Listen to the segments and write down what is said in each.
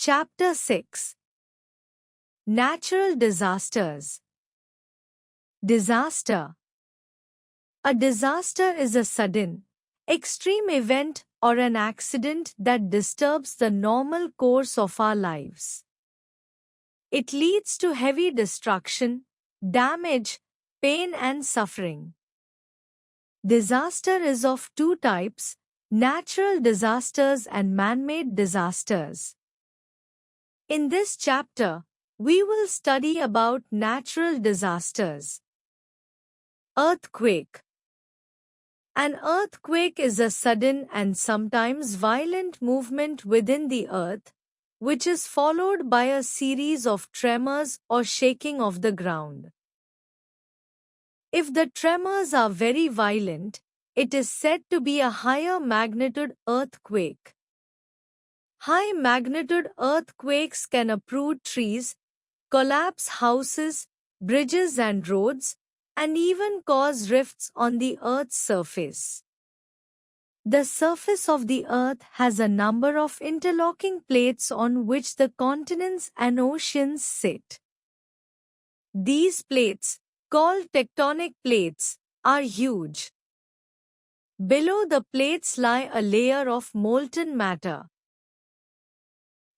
Chapter 6. Natural Disasters. Disaster. A disaster is a sudden, extreme event or an accident that disturbs the normal course of our lives. It leads to heavy destruction, damage, pain and suffering. Disaster is of two types: natural disasters and man-made disasters. In this chapter, we will study about natural disasters. Earthquake. An earthquake is a sudden and sometimes violent movement within the earth, which is followed by a series of tremors or shaking of the ground. If the tremors are very violent, it is said to be a higher magnitude earthquake. High magnitude earthquakes can uproot trees, collapse houses, bridges and roads, and even cause rifts on the Earth's surface. The surface of the Earth has a number of interlocking plates on which the continents and oceans sit. These plates, called tectonic plates, are huge. Below the plates lie a layer of molten matter.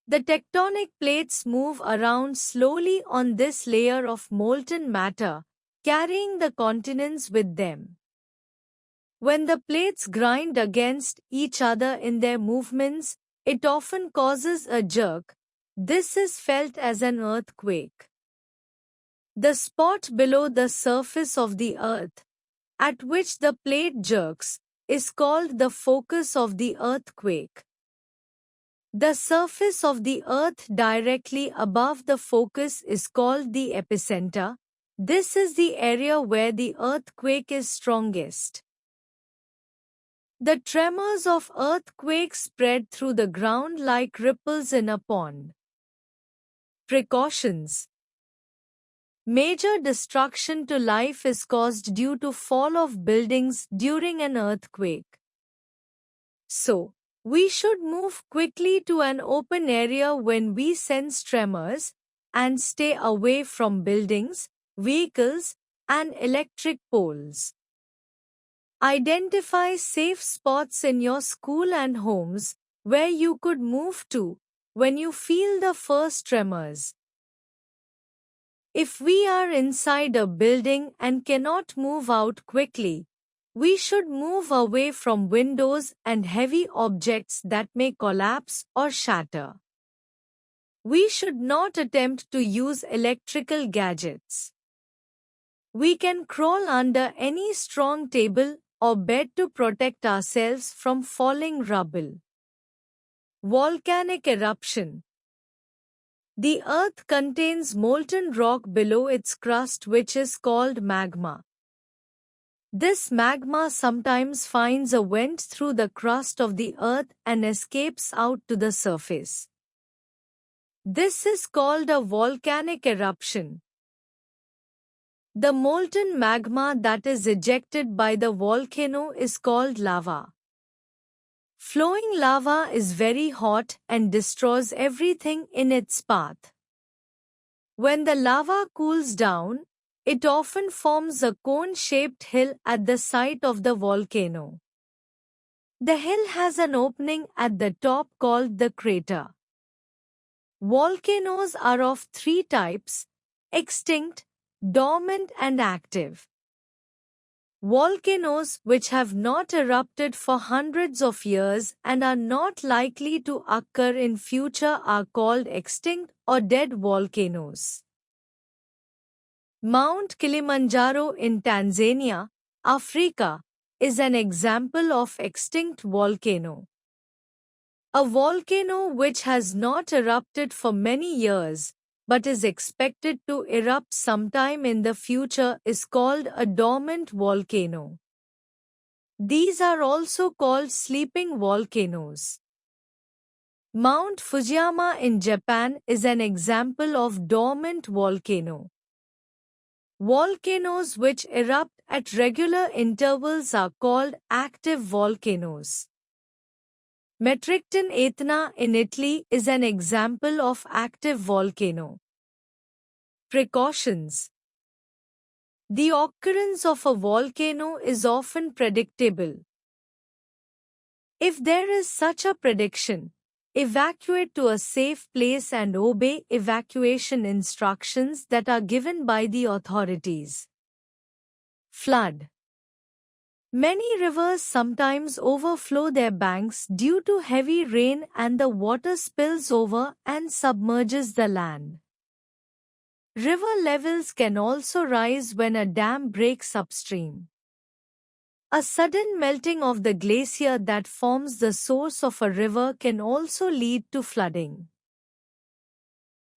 The tectonic plates move around slowly on this layer of molten matter, carrying the continents with them. When the plates grind against each other in their movements, it often causes a jerk. This is felt as an earthquake. The spot below the surface of the Earth, at which the plate jerks, is called the focus of the earthquake. The surface of the Earth directly above the focus is called the epicenter. This is the area where the earthquake is strongest. The tremors of earthquakes spread through the ground like ripples in a pond. Precautions. Major destruction to life is caused due to fall of buildings during an earthquake. So, we should move quickly to an open area when we sense tremors, and stay away from buildings, vehicles, and electric poles. Identify safe spots in your school and homes where you could move to when you feel the first tremors. If we are inside a building and cannot move out quickly, we should move away from windows and heavy objects that may collapse or shatter. We should not attempt to use electrical gadgets. We can crawl under any strong table or bed to protect ourselves from falling rubble. Volcanic eruption. The Earth contains molten rock below its crust which is called magma. This magma sometimes finds a vent through the crust of the Earth and escapes out to the surface. This is called a volcanic eruption. The molten magma that is ejected by the volcano is called lava. Flowing lava is very hot and destroys everything in its path. When the lava cools down, it often forms a cone-shaped hill at the site of the volcano. The hill has an opening at the top called the crater. Volcanoes are of three types: extinct, dormant and active. Volcanoes which have not erupted for hundreds of years and are not likely to occur in future are called extinct or dead volcanoes. Mount Kilimanjaro in Tanzania, Africa, is an example of extinct volcano. A volcano which has not erupted for many years, but is expected to erupt sometime in the future is called a dormant volcano. These are also called sleeping volcanoes. Mount Fujiyama in Japan is an example of dormant volcano. Volcanoes which erupt at regular intervals are called active volcanoes. Metricton Etna in Italy is an example of active volcano. Precautions. The occurrence of a volcano is often predictable. If there is such a prediction, evacuate to a safe place and obey evacuation instructions that are given by the authorities. Flood. Many rivers sometimes overflow their banks due to heavy rain and the water spills over and submerges the land. River levels can also rise when a dam breaks upstream. A sudden melting of the glacier that forms the source of a river can also lead to flooding.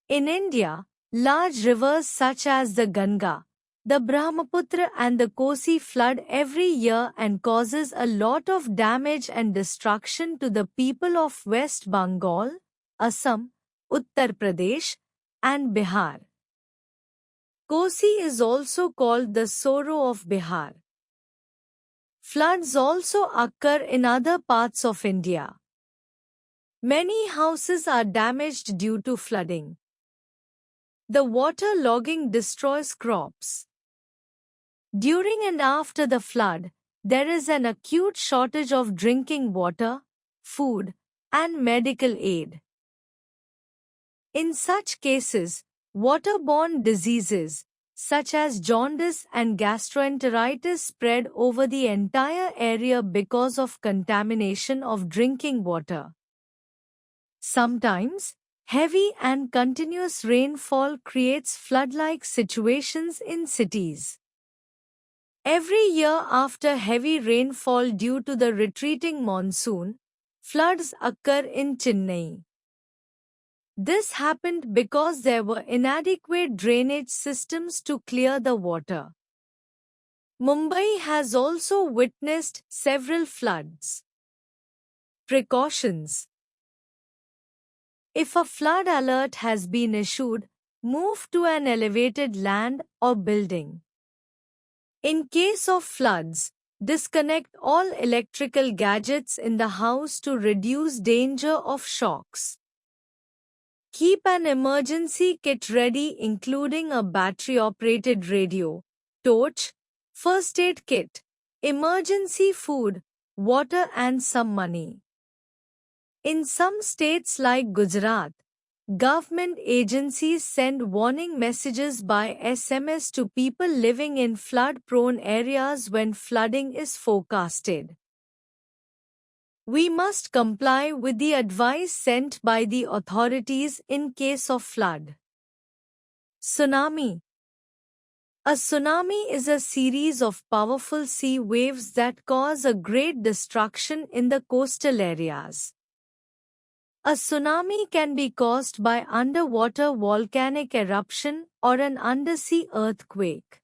In India, large rivers such as the Ganga, the Brahmaputra and the Kosi flood every year and causes a lot of damage and destruction to the people of West Bengal, Assam, Uttar Pradesh, and Bihar. Kosi is also called the sorrow of Bihar. Floods also occur in other parts of India. Many houses are damaged due to flooding. The water logging destroys crops. During and after the flood, there is an acute shortage of drinking water, food, and medical aid. In such cases, waterborne diseases, such as jaundice and gastroenteritis, spread over the entire area because of contamination of drinking water. Sometimes, heavy and continuous rainfall creates flood-like situations in cities. Every year after heavy rainfall due to the retreating monsoon, floods occur in Chennai. This happened because there were inadequate drainage systems to clear the water. Mumbai has also witnessed several floods. Precautions. If a flood alert has been issued, move to an elevated land or building. In case of floods, disconnect all electrical gadgets in the house to reduce danger of shocks. Keep an emergency kit ready including a battery-operated radio, torch, first aid kit, emergency food, water and some money. In some states like Gujarat, government agencies send warning messages by SMS to people living in flood-prone areas when flooding is forecasted. We must comply with the advice sent by the authorities in case of flood. Tsunami. A tsunami is a series of powerful sea waves that cause a great destruction in the coastal areas. A tsunami can be caused by underwater volcanic eruption or an undersea earthquake.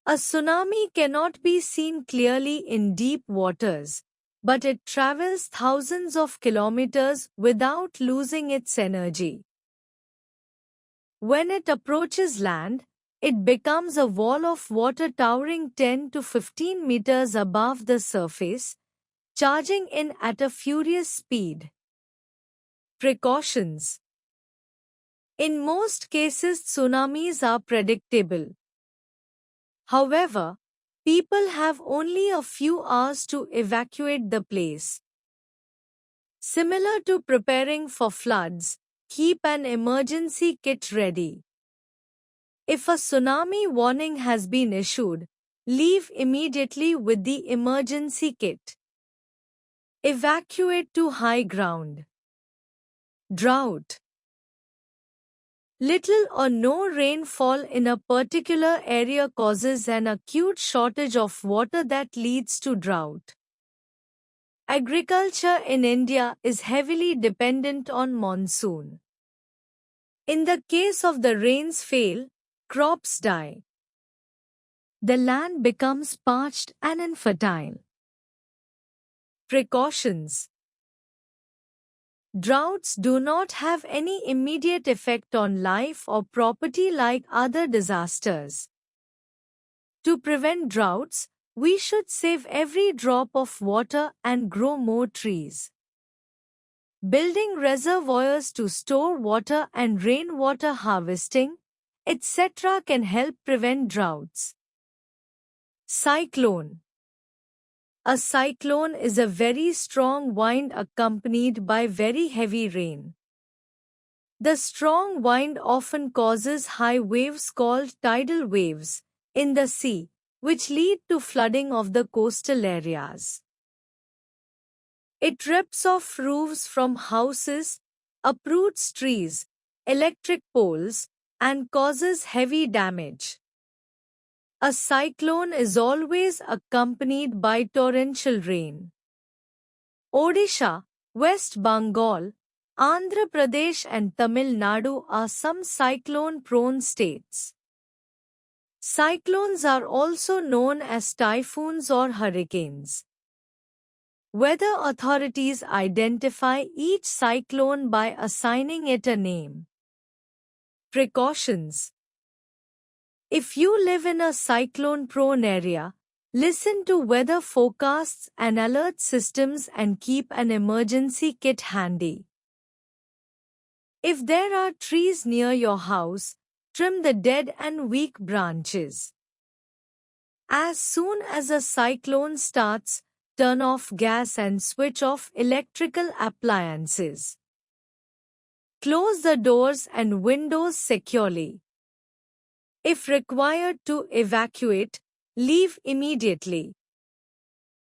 A tsunami cannot be seen clearly in deep waters, but it travels thousands of kilometers without losing its energy. When it approaches land, it becomes a wall of water towering 10 to 15 meters above the surface, charging in at a furious speed. Precautions. In most cases, tsunamis are predictable. However, people have only a few hours to evacuate the place. Similar to preparing for floods, keep an emergency kit ready. If a tsunami warning has been issued, leave immediately with the emergency kit. Evacuate to high ground. Drought. Little or no rainfall in a particular area causes an acute shortage of water that leads to drought. Agriculture in India is heavily dependent on monsoon. In the case of the rains fail, crops die. The land becomes parched and infertile. Precautions. Droughts do not have any immediate effect on life or property like other disasters. To prevent droughts, we should save every drop of water and grow more trees. building reservoirs to store water and rainwater harvesting, etc. can help prevent droughts. Cyclone. A cyclone is a very strong wind accompanied by very heavy rain. The strong wind often causes high waves called tidal waves in the sea, which lead to flooding of the coastal areas. It rips off roofs from houses, uproots trees, electric poles, and causes heavy damage. A cyclone is always accompanied by torrential rain. Odisha, West Bengal, Andhra Pradesh and Tamil Nadu are some cyclone-prone states. Cyclones are also known as typhoons or hurricanes. Weather authorities identify each cyclone by assigning it a name. Precautions. If you live in a cyclone-prone area, listen to weather forecasts and alert systems and keep an emergency kit handy. If there are trees near your house, trim the dead and weak branches. As soon as a cyclone starts, turn off gas and switch off electrical appliances. Close the doors and windows securely. If required to evacuate, leave immediately.